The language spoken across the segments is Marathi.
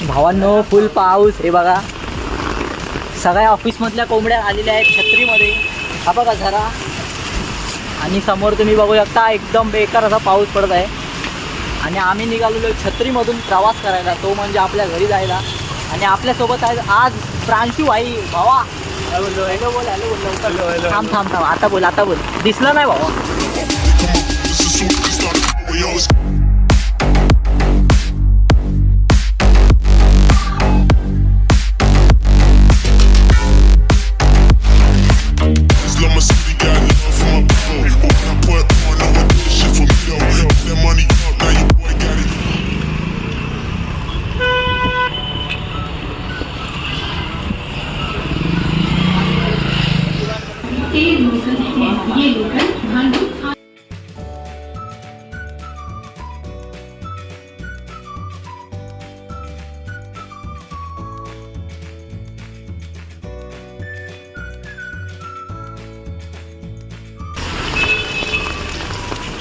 भावांनो फुल पाऊस हे बघा. सगळ्या ऑफिसमधल्या कोंबड्या आलेल्या आहेत छत्रीमध्ये. हा बघा झरा. आणि समोर तुम्ही बघू शकता एकदम बेकार असा पाऊस पडत आहे. आणि आम्ही निघालेलो छत्रीमधून प्रवास करायला, तो म्हणजे आपल्या घरी जायला. आणि आपल्यासोबत आहे आज प्रांशू भाई. भावा हॅलो हॅलो बोल. हॅलो बोल. थांब थांब थांब. आता बोल आता बोल. दिसलं नाही भावा.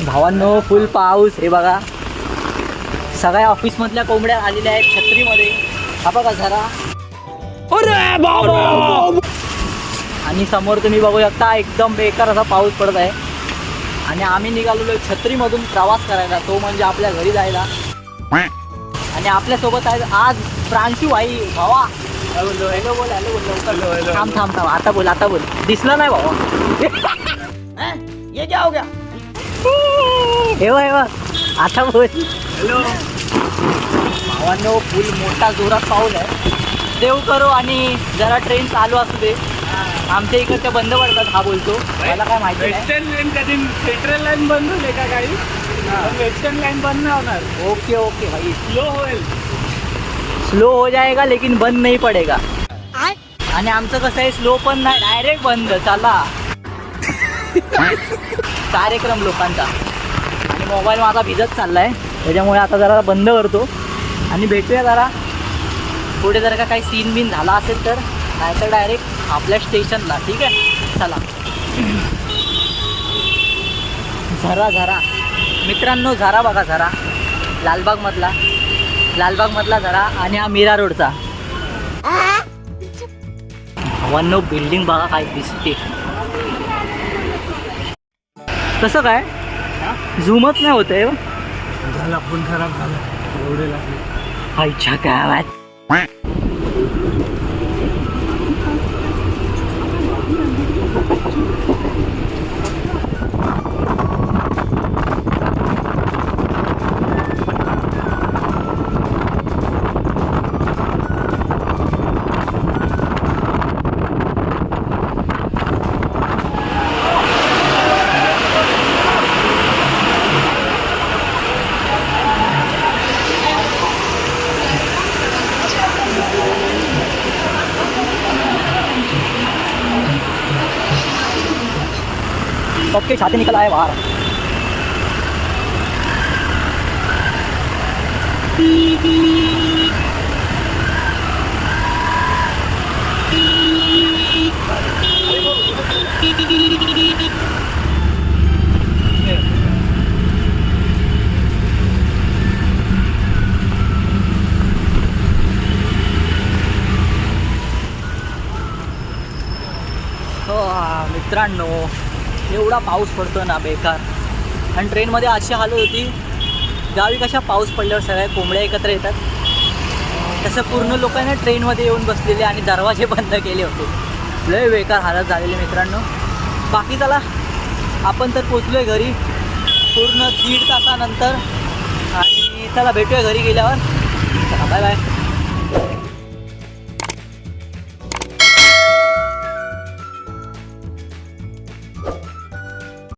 भावांनो फुल पाऊस हे बघा. सगळ्या ऑफिसमधल्या कोंबड्या आलेल्या आहेत छत्रीमध्ये. हा बघा झरा. आणि समोर तुम्ही बघू शकता एकदम बेकार असा पाऊस पडत आहे. आणि आम्ही निघालेलो छत्रीमधून प्रवास करायला, तो म्हणजे आपल्या घरी जायला. आणि आपल्यासोबत आहे आज प्रांशू भाई. भावा हॅलो हॅलो बोल. हॅलो बोल. थांब थांब थांब. आता बोल आता बोल. दिसलं नाही भावा. ये क्या हो गया. हे आता बोल. हॅलो भावांनो फुल मोठा जोरात पाऊस आहे. देव करो आणि जरा ट्रेन चालू असू दे. आमच्या इकडच्या बंद पडतात. हा बोलतो मला काय माहिती नाही. वेस्टर्न लाईन कधी सेंट्रल लाईन बंद होईल का काही. वेस्टर्न लाईन बंद नाही होणार. ओके ओके भाई. स्लो होईल. स्लो हो जाएगा लेकिन बंद नहीं पडेगा. आणि आमचं कसं आहे स्लो पण नाही डायरेक्ट बंद. चला कार्यक्रम लोकांचा. आणि मोबाईल माझा भिजत चाललाय त्याच्यामुळे आता जरा बंद करतो. आणि भेटूया जरा पुढे जर का काही सीन बिन झाला असेल तर, नाही तर डायरेक्ट आपल्या स्टेशनला. ठीक आहे चला. झरा मित्रांनो. झरा बघा. झरा लालबागमधला झरा. आणि हा मीरा रोडचा. भावांनो बिल्डिंग बघा काय दिसते. कसं काय झूमच नाही होत आहे. झाला फोन खराब झाला. एवढे लागले. आईच्या गावात. सबके छाते निकल आए बाहर. मित्रांनो एवढा पाऊस पडतो ना बेकार. आणि ट्रेनमध्ये अशी हालत होती. गावी कशा पाऊस पडल्यावर सगळ्या कोंबड्या एकत्र येतात, तसं पूर्ण लोकांना ट्रेनमध्ये येऊन बसलेले आणि दरवाजे बंद केले होते. लय बेकार हालत झालेली मित्रांनो. बाकी चला आपण तर पोचलो आहे घरी पूर्ण 1.5 तासानंतर. आणि चला भेटूया घरी गेल्यावर. चला बाय बाय.